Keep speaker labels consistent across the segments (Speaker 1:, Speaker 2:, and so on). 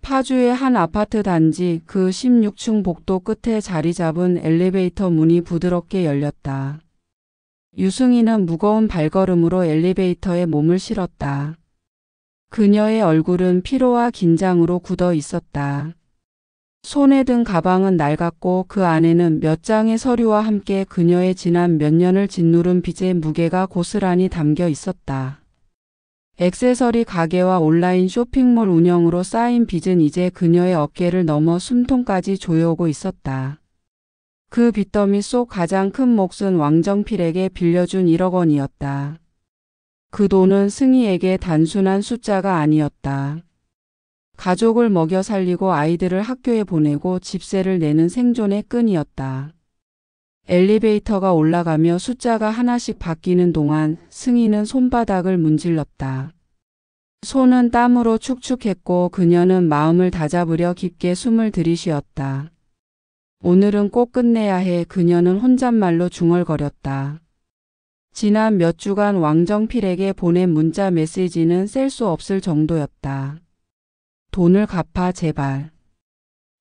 Speaker 1: 파주의 한 아파트 단지 그 16층 복도 끝에 자리 잡은 엘리베이터 문이 부드럽게 열렸다. 유승희는 무거운 발걸음으로 엘리베이터에 몸을 실었다. 그녀의 얼굴은 피로와 긴장으로 굳어 있었다. 손에 든 가방은 낡았고 그 안에는 몇 장의 서류와 함께 그녀의 지난 몇 년을 짓누른 빚의 무게가 고스란히 담겨 있었다. 액세서리 가게와 온라인 쇼핑몰 운영으로 쌓인 빚은 이제 그녀의 어깨를 넘어 숨통까지 조여오고 있었다. 그 빚더미 속 가장 큰 몫은 왕정필에게 빌려준 1억 원이었다. 그 돈은 승희에게 단순한 숫자가 아니었다. 가족을 먹여 살리고 아이들을 학교에 보내고 집세를 내는 생존의 끈이었다. 엘리베이터가 올라가며 숫자가 하나씩 바뀌는 동안 승희는 손바닥을 문질렀다. 손은 땀으로 축축했고 그녀는 마음을 다잡으려 깊게 숨을 들이쉬었다. 오늘은 꼭 끝내야 해. 그녀는 혼잣말로 중얼거렸다. 지난 몇 주간 왕정필에게 보낸 문자 메시지는 셀 수 없을 정도였다. 돈을 갚아 제발.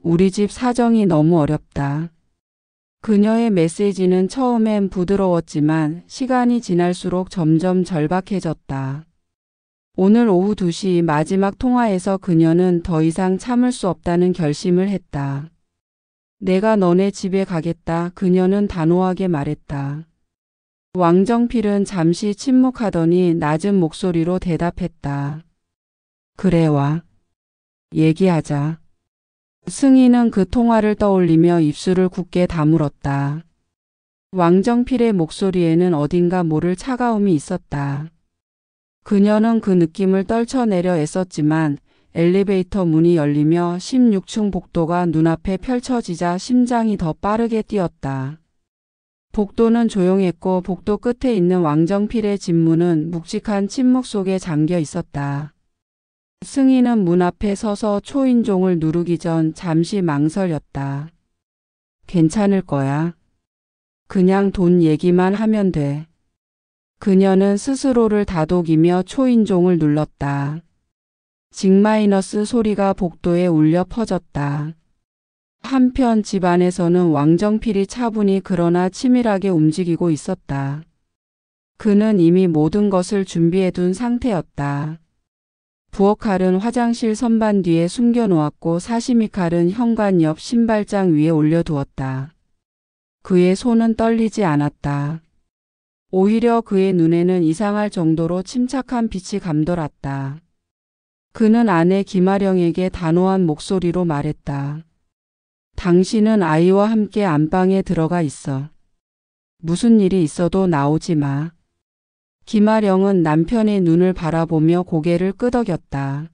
Speaker 1: 우리 집 사정이 너무 어렵다. 그녀의 메시지는 처음엔 부드러웠지만 시간이 지날수록 점점 절박해졌다. 오늘 오후 2시 마지막 통화에서 그녀는 더 이상 참을 수 없다는 결심을 했다. 내가 너네 집에 가겠다. 그녀는 단호하게 말했다. 왕정필은 잠시 침묵하더니 낮은 목소리로 대답했다. 그래 와. 얘기하자. 승희는 그 통화를 떠올리며 입술을 굳게 다물었다. 왕정필의 목소리에는 어딘가 모를 차가움이 있었다. 그녀는 그 느낌을 떨쳐내려 애썼지만 엘리베이터 문이 열리며 16층 복도가 눈앞에 펼쳐지자 심장이 더 빠르게 뛰었다. 복도는 조용했고 복도 끝에 있는 왕정필의 집문은 묵직한 침묵 속에 잠겨 있었다. 승희는 문 앞에 서서 초인종을 누르기 전 잠시 망설였다. 괜찮을 거야. 그냥 돈 얘기만 하면 돼. 그녀는 스스로를 다독이며 초인종을 눌렀다. 징- 소리가 복도에 울려 퍼졌다. 한편 집 안에서는 왕정필이 차분히 그러나 치밀하게 움직이고 있었다. 그는 이미 모든 것을 준비해둔 상태였다. 부엌칼은 화장실 선반 뒤에 숨겨놓았고 사시미 칼은 현관 옆 신발장 위에 올려두었다. 그의 손은 떨리지 않았다. 오히려 그의 눈에는 이상할 정도로 침착한 빛이 감돌았다. 그는 아내 김아령에게 단호한 목소리로 말했다. 당신은 아이와 함께 안방에 들어가 있어. 무슨 일이 있어도 나오지 마. 김아령은 남편의 눈을 바라보며 고개를 끄덕였다.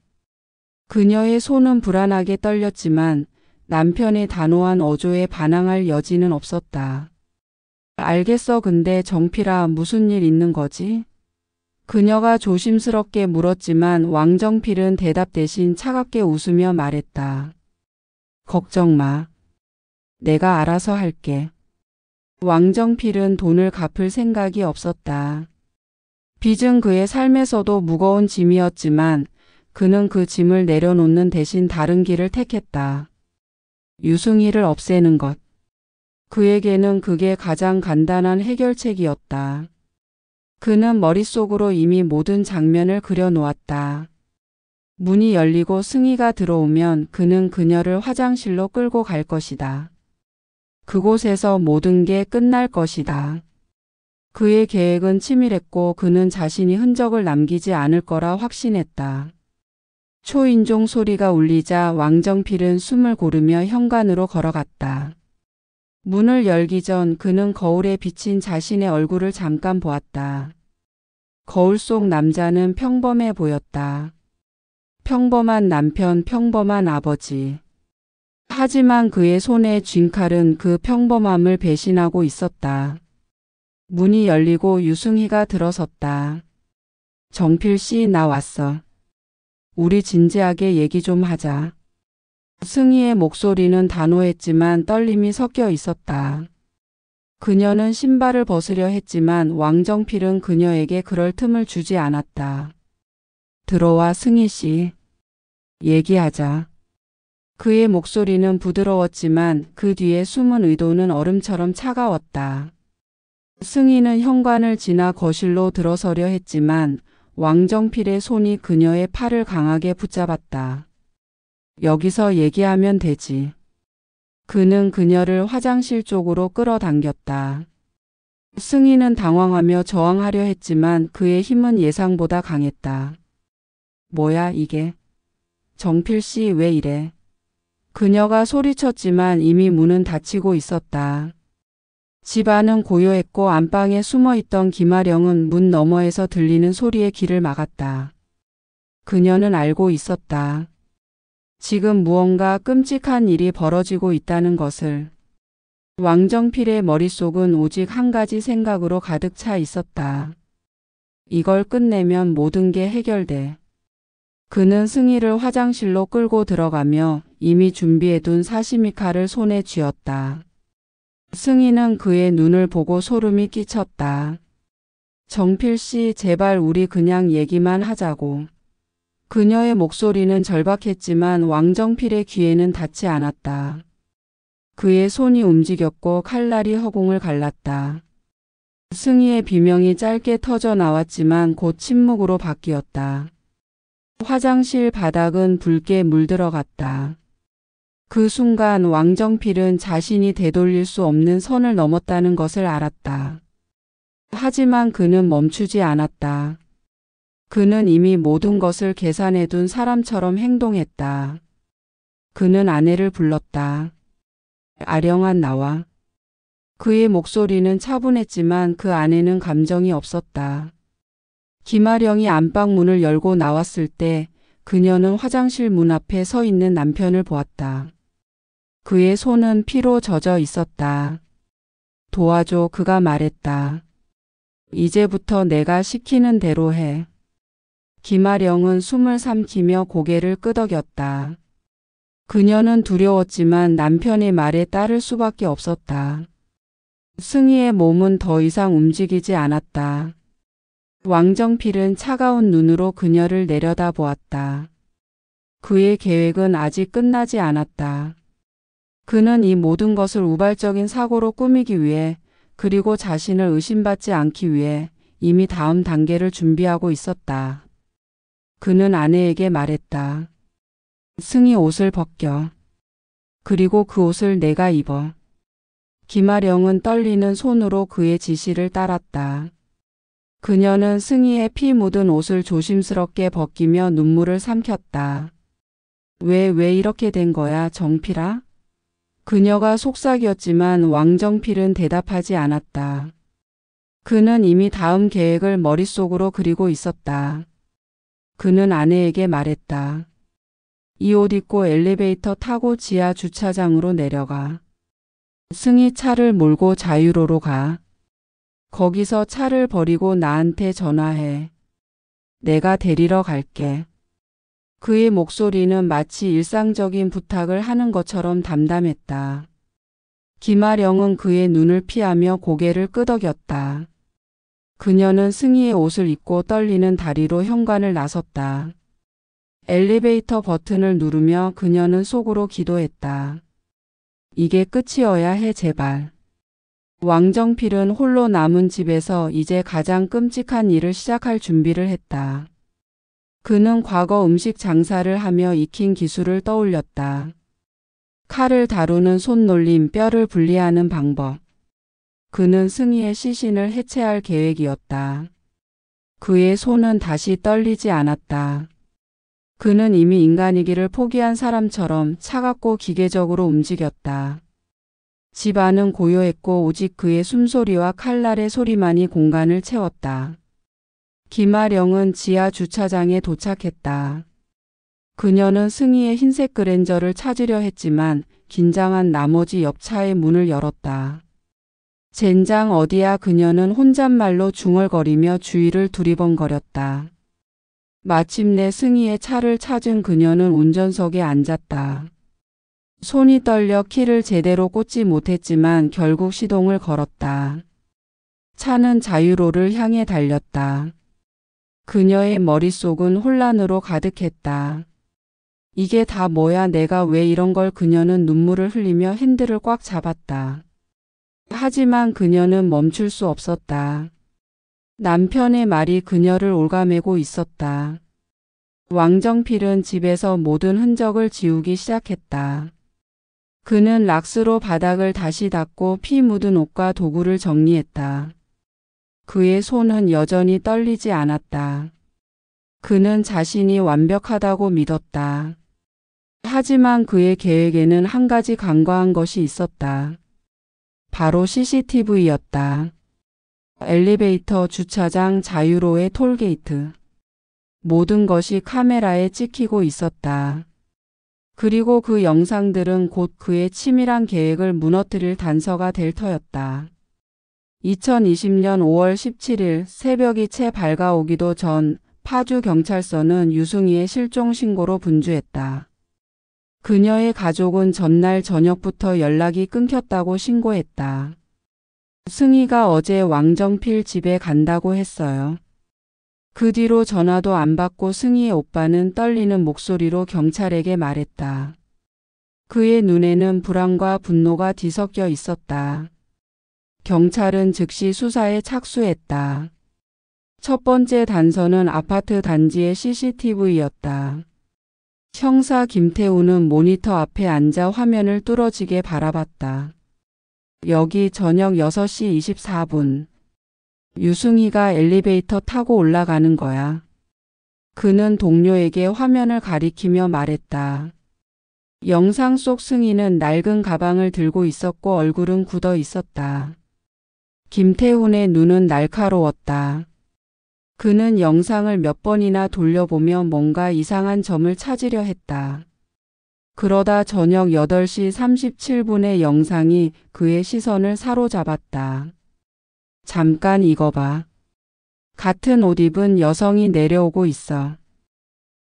Speaker 1: 그녀의 손은 불안하게 떨렸지만 남편의 단호한 어조에 반항할 여지는 없었다. 알겠어. 근데 정필아 무슨 일 있는 거지? 그녀가 조심스럽게 물었지만 왕정필은 대답 대신 차갑게 웃으며 말했다. 걱정 마. 내가 알아서 할게. 왕정필은 돈을 갚을 생각이 없었다. 빚은 그의 삶에서도 무거운 짐이었지만 그는 그 짐을 내려놓는 대신 다른 길을 택했다. 유승희를 없애는 것. 그에게는 그게 가장 간단한 해결책이었다. 그는 머릿속으로 이미 모든 장면을 그려놓았다. 문이 열리고 승희가 들어오면 그는 그녀를 화장실로 끌고 갈 것이다. 그곳에서 모든 게 끝날 것이다. 그의 계획은 치밀했고 그는 자신이 흔적을 남기지 않을 거라 확신했다. 초인종 소리가 울리자 왕정필은 숨을 고르며 현관으로 걸어갔다. 문을 열기 전 그는 거울에 비친 자신의 얼굴을 잠깐 보았다. 거울 속 남자는 평범해 보였다. 평범한 남편, 평범한 아버지. 하지만 그의 손에 쥔 칼은 그 평범함을 배신하고 있었다. 문이 열리고 유승희가 들어섰다. 정필 씨, 나 왔어. 우리 진지하게 얘기 좀 하자. 승희의 목소리는 단호했지만 떨림이 섞여 있었다. 그녀는 신발을 벗으려 했지만 왕정필은 그녀에게 그럴 틈을 주지 않았다. 들어와 승희 씨. 얘기하자. 그의 목소리는 부드러웠지만 그 뒤에 숨은 의도는 얼음처럼 차가웠다. 승희는 현관을 지나 거실로 들어서려 했지만 왕정필의 손이 그녀의 팔을 강하게 붙잡았다. 여기서 얘기하면 되지. 그는 그녀를 화장실 쪽으로 끌어당겼다. 승희는 당황하며 저항하려 했지만 그의 힘은 예상보다 강했다. 뭐야 이게? 정필 씨 왜 이래? 그녀가 소리쳤지만 이미 문은 닫히고 있었다. 집 안은 고요했고 안방에 숨어있던 김아령은 문 너머에서 들리는 소리에 귀를 막았다. 그녀는 알고 있었다. 지금 무언가 끔찍한 일이 벌어지고 있다는 것을. 왕정필의 머릿속은 오직 한 가지 생각으로 가득 차 있었다. 이걸 끝내면 모든 게 해결돼. 그는 승희를 화장실로 끌고 들어가며 이미 준비해둔 사시미 칼을 손에 쥐었다. 승희는 그의 눈을 보고 소름이 끼쳤다. 정필 씨 제발 우리 그냥 얘기만 하자고. 그녀의 목소리는 절박했지만 왕정필의 귀에는 닿지 않았다. 그의 손이 움직였고 칼날이 허공을 갈랐다. 승희의 비명이 짧게 터져 나왔지만 곧 침묵으로 바뀌었다. 화장실 바닥은 붉게 물들어갔다. 그 순간 왕정필은 자신이 되돌릴 수 없는 선을 넘었다는 것을 알았다. 하지만 그는 멈추지 않았다. 그는 이미 모든 것을 계산해둔 사람처럼 행동했다. 그는 아내를 불렀다. 아령아 나와. 그의 목소리는 차분했지만 그 안에는 감정이 없었다. 김아령이 안방 문을 열고 나왔을 때 그녀는 화장실 문 앞에 서 있는 남편을 보았다. 그의 손은 피로 젖어 있었다. 도와줘 그가 말했다. 이제부터 내가 시키는 대로 해. 김아령은 숨을 삼키며 고개를 끄덕였다. 그녀는 두려웠지만 남편의 말에 따를 수밖에 없었다. 승희의 몸은 더 이상 움직이지 않았다. 왕정필은 차가운 눈으로 그녀를 내려다보았다. 그의 계획은 아직 끝나지 않았다. 그는 이 모든 것을 우발적인 사고로 꾸미기 위해 그리고 자신을 의심받지 않기 위해 이미 다음 단계를 준비하고 있었다. 그는 아내에게 말했다. 승희 옷을 벗겨. 그리고 그 옷을 내가 입어. 김아령은 떨리는 손으로 그의 지시를 따랐다. 그녀는 승희의 피 묻은 옷을 조심스럽게 벗기며 눈물을 삼켰다. 왜 이렇게 된 거야, 정필아? 그녀가 속삭였지만 왕정필은 대답하지 않았다. 그는 이미 다음 계획을 머릿속으로 그리고 있었다. 그는 아내에게 말했다. 이 옷 입고 엘리베이터 타고 지하 주차장으로 내려가. 승희 차를 몰고 자유로로 가. 거기서 차를 버리고 나한테 전화해. 내가 데리러 갈게. 그의 목소리는 마치 일상적인 부탁을 하는 것처럼 담담했다. 김아령은 그의 눈을 피하며 고개를 끄덕였다. 그녀는 승희의 옷을 입고 떨리는 다리로 현관을 나섰다. 엘리베이터 버튼을 누르며 그녀는 속으로 기도했다. 이게 끝이어야 해 제발. 왕정필은 홀로 남은 집에서 이제 가장 끔찍한 일을 시작할 준비를 했다. 그는 과거 음식 장사를 하며 익힌 기술을 떠올렸다. 칼을 다루는 손놀림, 뼈를 분리하는 방법. 그는 승희의 시신을 해체할 계획이었다. 그의 손은 다시 떨리지 않았다. 그는 이미 인간이기를 포기한 사람처럼 차갑고 기계적으로 움직였다. 집 안은 고요했고 오직 그의 숨소리와 칼날의 소리만이 공간을 채웠다. 김아령은 지하 주차장에 도착했다. 그녀는 승희의 흰색 그랜저를 찾으려 했지만 긴장한 나머지 옆차의 문을 열었다. 젠장 어디야. 그녀는 혼잣말로 중얼거리며 주위를 두리번거렸다. 마침내 승희의 차를 찾은 그녀는 운전석에 앉았다. 손이 떨려 키를 제대로 꽂지 못했지만 결국 시동을 걸었다. 차는 자유로를 향해 달렸다. 그녀의 머릿속은 혼란으로 가득했다. 이게 다 뭐야? 내가 왜 이런 걸? 그녀는 눈물을 흘리며 핸들을 꽉 잡았다. 하지만 그녀는 멈출 수 없었다. 남편의 말이 그녀를 올가매고 있었다. 왕정필은 집에서 모든 흔적을 지우기 시작했다. 그는 락스로 바닥을 다시 닦고 피 묻은 옷과 도구를 정리했다. 그의 손은 여전히 떨리지 않았다. 그는 자신이 완벽하다고 믿었다. 하지만 그의 계획에는 한 가지 간과한 것이 있었다. 바로 CCTV였다. 엘리베이터, 주차장, 자유로의 톨게이트. 모든 것이 카메라에 찍히고 있었다. 그리고 그 영상들은 곧 그의 치밀한 계획을 무너뜨릴 단서가 될 터였다. 2020년 5월 17일 새벽이 채 밝아오기도 전 파주경찰서는 유승희의 실종 신고로 분주했다. 그녀의 가족은 전날 저녁부터 연락이 끊겼다고 신고했다. 승희가 어제 왕정필 집에 간다고 했어요. 그 뒤로 전화도 안 받고 승희의 오빠는 떨리는 목소리로 경찰에게 말했다. 그의 눈에는 불안과 분노가 뒤섞여 있었다. 경찰은 즉시 수사에 착수했다. 첫 번째 단서는 아파트 단지의 CCTV였다. 형사 김태우는 모니터 앞에 앉아 화면을 뚫어지게 바라봤다. 여기 저녁 6시 24분. 유승희가 엘리베이터 타고 올라가는 거야. 그는 동료에게 화면을 가리키며 말했다. 영상 속 승희는 낡은 가방을 들고 있었고 얼굴은 굳어 있었다. 김태훈의 눈은 날카로웠다. 그는 영상을 몇 번이나 돌려보며 뭔가 이상한 점을 찾으려 했다. 그러다 저녁 8시 37분의 영상이 그의 시선을 사로잡았다. 잠깐 이거 봐. 같은 옷 입은 여성이 내려오고 있어.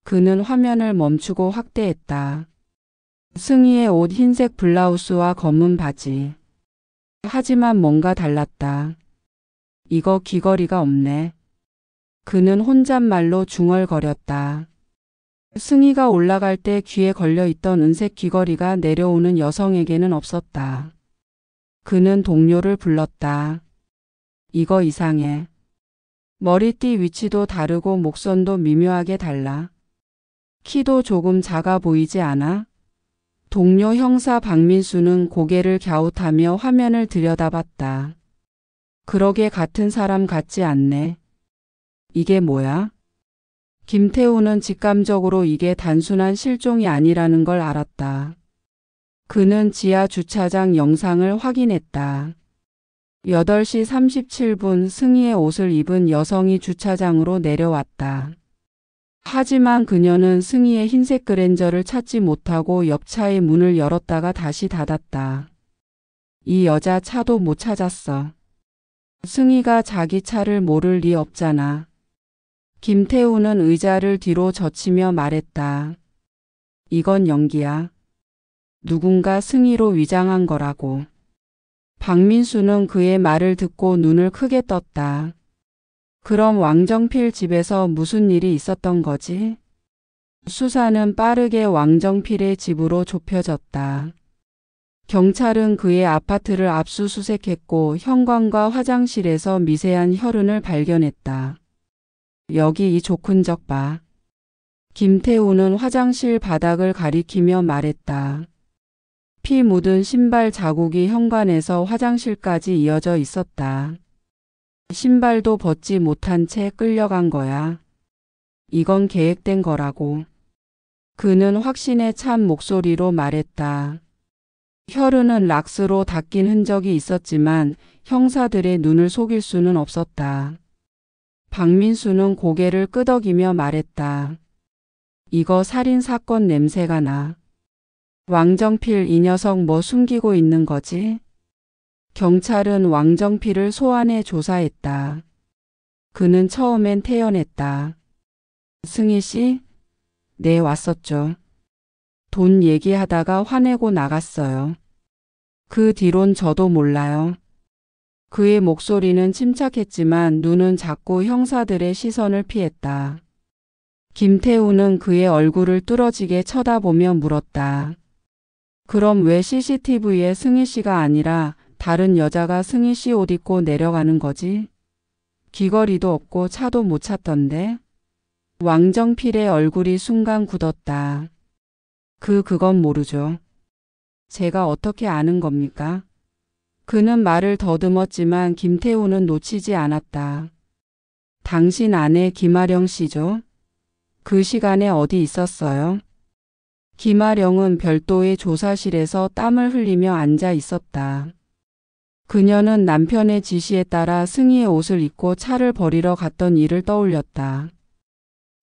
Speaker 1: 그는 화면을 멈추고 확대했다. 승희의 옷 흰색 블라우스와 검은 바지. 하지만 뭔가 달랐다. 이거 귀걸이가 없네. 그는 혼잣말로 중얼거렸다. 승희가 올라갈 때 귀에 걸려있던 은색 귀걸이가 내려오는 여성에게는 없었다. 그는 동료를 불렀다. 이거 이상해. 머리띠 위치도 다르고 목선도 미묘하게 달라. 키도 조금 작아 보이지 않아? 동료 형사 박민수는 고개를 갸웃하며 화면을 들여다봤다. 그러게 같은 사람 같지 않네. 이게 뭐야? 김태우는 직감적으로 이게 단순한 실종이 아니라는 걸 알았다. 그는 지하 주차장 영상을 확인했다. 8시 37분 승희의 옷을 입은 여성이 주차장으로 내려왔다. 하지만 그녀는 승희의 흰색 그랜저를 찾지 못하고 옆 차의 문을 열었다가 다시 닫았다. 이 여자 차도 못 찾았어. 승희가 자기 차를 모를 리 없잖아. 김태우는 의자를 뒤로 젖히며 말했다. 이건 연기야. 누군가 승희로 위장한 거라고. 박민수는 그의 말을 듣고 눈을 크게 떴다. 그럼 왕정필 집에서 무슨 일이 있었던 거지? 수사는 빠르게 왕정필의 집으로 좁혀졌다. 경찰은 그의 아파트를 압수수색했고 현관과 화장실에서 미세한 혈흔을 발견했다. 여기 이 족흔적 봐. 김태우는 화장실 바닥을 가리키며 말했다. 피 묻은 신발 자국이 현관에서 화장실까지 이어져 있었다. 신발도 벗지 못한 채 끌려간 거야. 이건 계획된 거라고. 그는 확신에 찬 목소리로 말했다. 혈흔은 락스로 닦인 흔적이 있었지만 형사들의 눈을 속일 수는 없었다. 박민수는 고개를 끄덕이며 말했다. 이거 살인사건 냄새가 나. 왕정필 이 녀석 뭐 숨기고 있는 거지? 경찰은 왕정필을 소환해 조사했다. 그는 처음엔 태연했다. 승희 씨? 네, 왔었죠. 돈 얘기하다가 화내고 나갔어요. 그 뒤론 저도 몰라요. 그의 목소리는 침착했지만 눈은 자꾸 형사들의 시선을 피했다. 김태우는 그의 얼굴을 뚫어지게 쳐다보며 물었다. 그럼 왜 CCTV에 승희 씨가 아니라 다른 여자가 승희 씨 옷 입고 내려가는 거지? 귀걸이도 없고 차도 못 찾던데? 왕정필의 얼굴이 순간 굳었다. 그건 모르죠. 제가 어떻게 아는 겁니까? 그는 말을 더듬었지만 김태우는 놓치지 않았다. 당신 아내 김아령 씨죠? 그 시간에 어디 있었어요? 김아령은 별도의 조사실에서 땀을 흘리며 앉아 있었다. 그녀는 남편의 지시에 따라 승희의 옷을 입고 차를 버리러 갔던 일을 떠올렸다.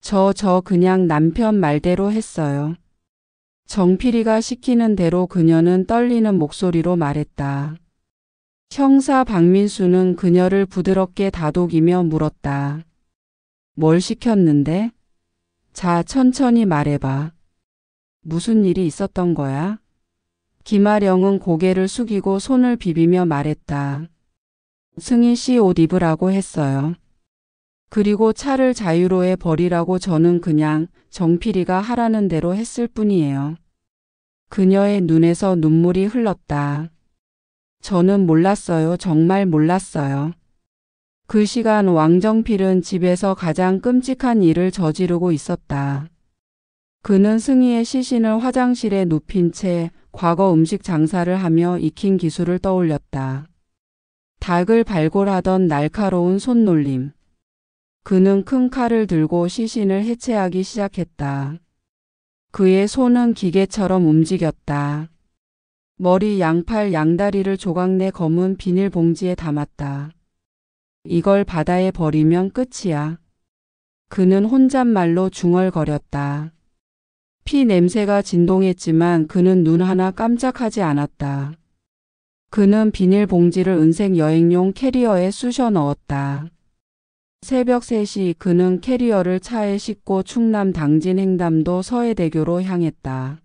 Speaker 1: 저 그냥 남편 말대로 했어요. 정필이가 시키는 대로 그녀는 떨리는 목소리로 말했다. 형사 박민수는 그녀를 부드럽게 다독이며 물었다. 뭘 시켰는데? 자, 천천히 말해봐. 무슨 일이 있었던 거야? 김아령은 고개를 숙이고 손을 비비며 말했다. 승희 씨 옷 입으라고 했어요. 그리고 차를 자유로에 버리라고 저는 그냥 정필이가 하라는 대로 했을 뿐이에요. 그녀의 눈에서 눈물이 흘렀다. 저는 몰랐어요. 정말 몰랐어요. 그 시간 왕정필은 집에서 가장 끔찍한 일을 저지르고 있었다. 그는 승희의 시신을 화장실에 눕힌 채 과거 음식 장사를 하며 익힌 기술을 떠올렸다. 닭을 발골하던 날카로운 손놀림. 그는 큰 칼을 들고 시신을 해체하기 시작했다. 그의 손은 기계처럼 움직였다. 머리, 양팔, 양다리를 조각내 검은 비닐봉지에 담았다. 이걸 바다에 버리면 끝이야. 그는 혼잣말로 중얼거렸다. 피 냄새가 진동했지만 그는 눈 하나 깜짝하지 않았다. 그는 비닐봉지를 은색 여행용 캐리어에 쑤셔 넣었다. 새벽 3시 그는 캐리어를 차에 싣고 충남 당진 횡담도 서해대교로 향했다.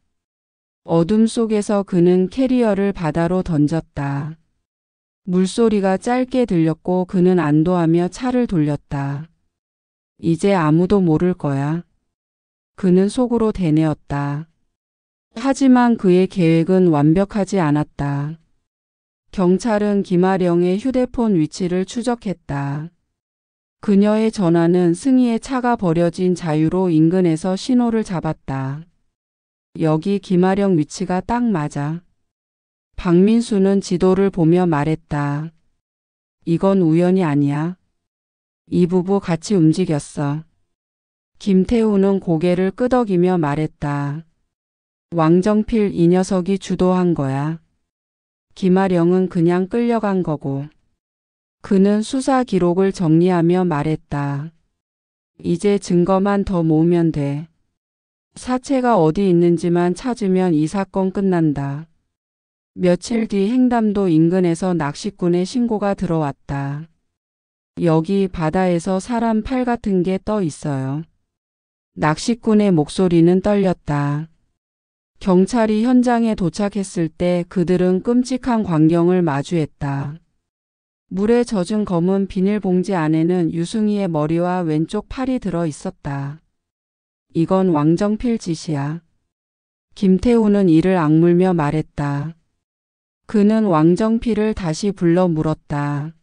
Speaker 1: 어둠 속에서 그는 캐리어를 바다로 던졌다. 물소리가 짧게 들렸고 그는 안도하며 차를 돌렸다. 이제 아무도 모를 거야. 그는 속으로 되뇌었다. 하지만 그의 계획은 완벽하지 않았다. 경찰은 김아령의 휴대폰 위치를 추적했다. 그녀의 전화는 승희의 차가 버려진 자유로 인근에서 신호를 잡았다. 여기 김아령 위치가 딱 맞아. 박민수는 지도를 보며 말했다. 이건 우연이 아니야. 이 부부 같이 움직였어. 김태우는 고개를 끄덕이며 말했다. 왕정필 이 녀석이 주도한 거야. 김아령은 그냥 끌려간 거고. 그는 수사 기록을 정리하며 말했다. 이제 증거만 더 모으면 돼. 사체가 어디 있는지만 찾으면 이 사건 끝난다. 며칠 뒤 횡담도 인근에서 낚시꾼의 신고가 들어왔다. 여기 바다에서 사람 팔 같은 게 떠 있어요. 낚시꾼의 목소리는 떨렸다. 경찰이 현장에 도착했을 때 그들은 끔찍한 광경을 마주했다. 물에 젖은 검은 비닐봉지 안에는 유승희의 머리와 왼쪽 팔이 들어 있었다. 이건 왕정필 짓이야. 김태우는 이를 악물며 말했다. 그는 왕정필을 다시 불러 물었다.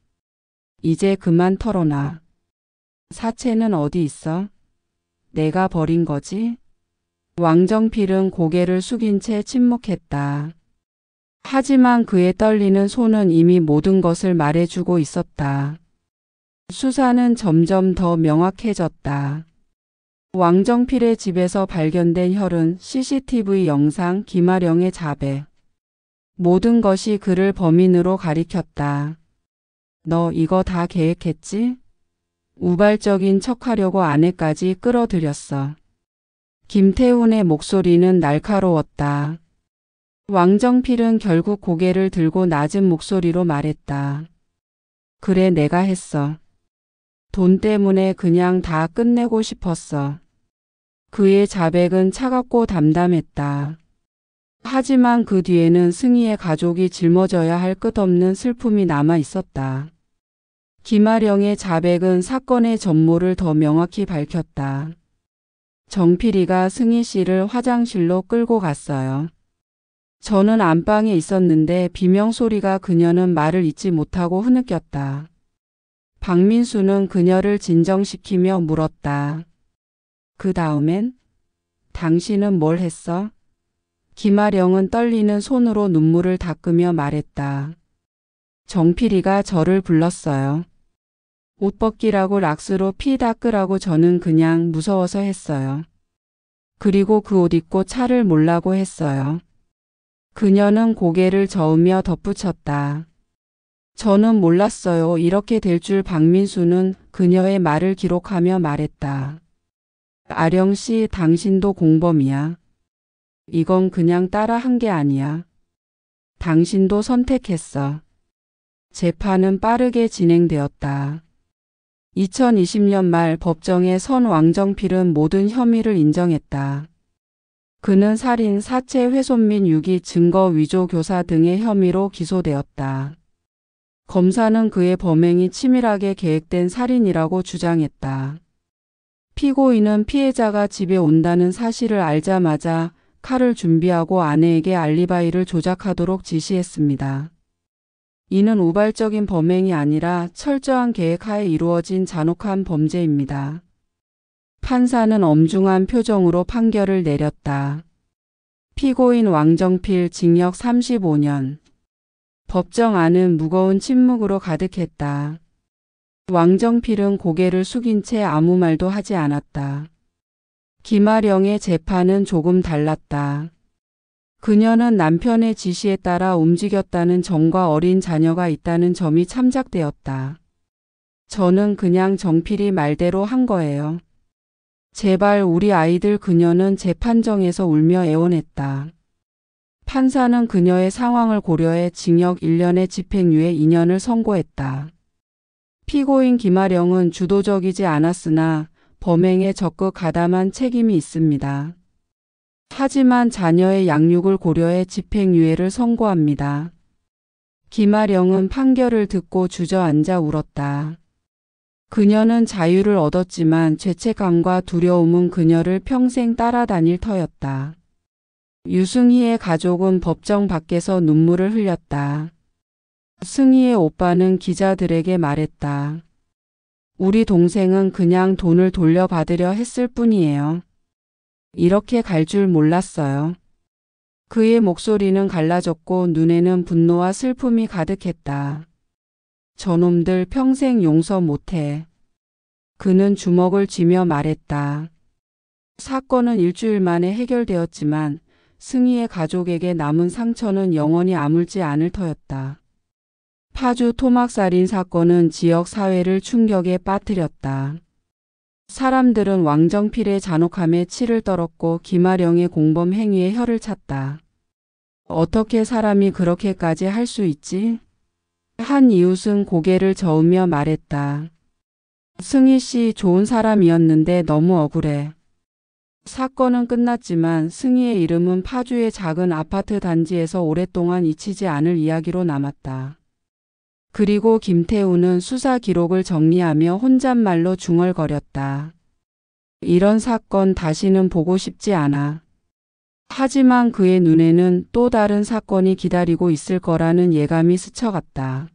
Speaker 1: 이제 그만 털어놔. 사체는 어디 있어? 내가 버린 거지? 왕정필은 고개를 숙인 채 침묵했다. 하지만 그의 떨리는 손은 이미 모든 것을 말해주고 있었다. 수사는 점점 더 명확해졌다. 왕정필의 집에서 발견된 혈흔, CCTV 영상, 김아령의 자백. 모든 것이 그를 범인으로 가리켰다. 너 이거 다 계획했지? 우발적인 척하려고 아내까지 끌어들였어. 김태훈의 목소리는 날카로웠다. 왕정필은 결국 고개를 들고 낮은 목소리로 말했다. 그래, 내가 했어. 돈 때문에 그냥 다 끝내고 싶었어. 그의 자백은 차갑고 담담했다. 하지만 그 뒤에는 승희의 가족이 짊어져야 할 끝없는 슬픔이 남아 있었다. 김아령의 자백은 사건의 전모를 더 명확히 밝혔다. 정필이가 승희 씨를 화장실로 끌고 갔어요. 저는 안방에 있었는데 비명소리가 그녀는 말을 잇지 못하고 흐느꼈다. 박민수는 그녀를 진정시키며 물었다. 그 다음엔? 당신은 뭘 했어? 김아령은 떨리는 손으로 눈물을 닦으며 말했다. 정필이가 저를 불렀어요. 옷 벗기라고 락스로 피 닦으라고 저는 그냥 무서워서 했어요. 그리고 그 옷 입고 차를 몰라고 했어요. 그녀는 고개를 저으며 덧붙였다. 저는 몰랐어요. 이렇게 될 줄. 박민수는 그녀의 말을 기록하며 말했다. 아령 씨, 당신도 공범이야. 이건 그냥 따라한 게 아니야. 당신도 선택했어. 재판은 빠르게 진행되었다. 2020년 말 법정에 선 왕정필은 모든 혐의를 인정했다. 그는 살인, 사체 훼손 및 유기, 증거 위조 교사 등의 혐의로 기소되었다. 검사는 그의 범행이 치밀하게 계획된 살인이라고 주장했다. 피고인은 피해자가 집에 온다는 사실을 알자마자 칼을 준비하고 아내에게 알리바이를 조작하도록 지시했습니다. 이는 우발적인 범행이 아니라 철저한 계획하에 이루어진 잔혹한 범죄입니다. 판사는 엄중한 표정으로 판결을 내렸다. 피고인 왕정필 징역 35년. 법정 안은 무거운 침묵으로 가득했다. 왕정필은 고개를 숙인 채 아무 말도 하지 않았다. 김아령의 재판은 조금 달랐다. 그녀는 남편의 지시에 따라 움직였다는 점과 어린 자녀가 있다는 점이 참작되었다. 저는 그냥 정필이 말대로 한 거예요. 제발 우리 아이들. 그녀는 재판정에서 울며 애원했다. 판사는 그녀의 상황을 고려해 징역 1년의 집행유예 2년을 선고했다. 피고인 김아령은 주도적이지 않았으나 범행에 적극 가담한 책임이 있습니다. 하지만 자녀의 양육을 고려해 집행유예를 선고합니다. 김아령은 판결을 듣고 주저앉아 울었다. 그녀는 자유를 얻었지만 죄책감과 두려움은 그녀를 평생 따라다닐 터였다. 유승희의 가족은 법정 밖에서 눈물을 흘렸다. 승희의 오빠는 기자들에게 말했다. 우리 동생은 그냥 돈을 돌려받으려 했을 뿐이에요. 이렇게 갈 줄 몰랐어요. 그의 목소리는 갈라졌고 눈에는 분노와 슬픔이 가득했다. 저놈들 평생 용서 못해. 그는 주먹을 쥐며 말했다. 사건은 일주일 만에 해결되었지만 승희의 가족에게 남은 상처는 영원히 아물지 않을 터였다. 파주 토막살인 사건은 지역 사회를 충격에 빠뜨렸다. 사람들은 왕정필의 잔혹함에 치를 떨었고 김아령의 공범 행위에 혀를 찼다. 어떻게 사람이 그렇게까지 할 수 있지? 한 이웃은 고개를 저으며 말했다. 승희 씨 좋은 사람이었는데 너무 억울해. 사건은 끝났지만 승희의 이름은 파주의 작은 아파트 단지에서 오랫동안 잊히지 않을 이야기로 남았다. 그리고 김태우는 수사 기록을 정리하며 혼잣말로 중얼거렸다. 이런 사건 다시는 보고 싶지 않아. 하지만 그의 눈에는 또 다른 사건이 기다리고 있을 거라는 예감이 스쳐갔다.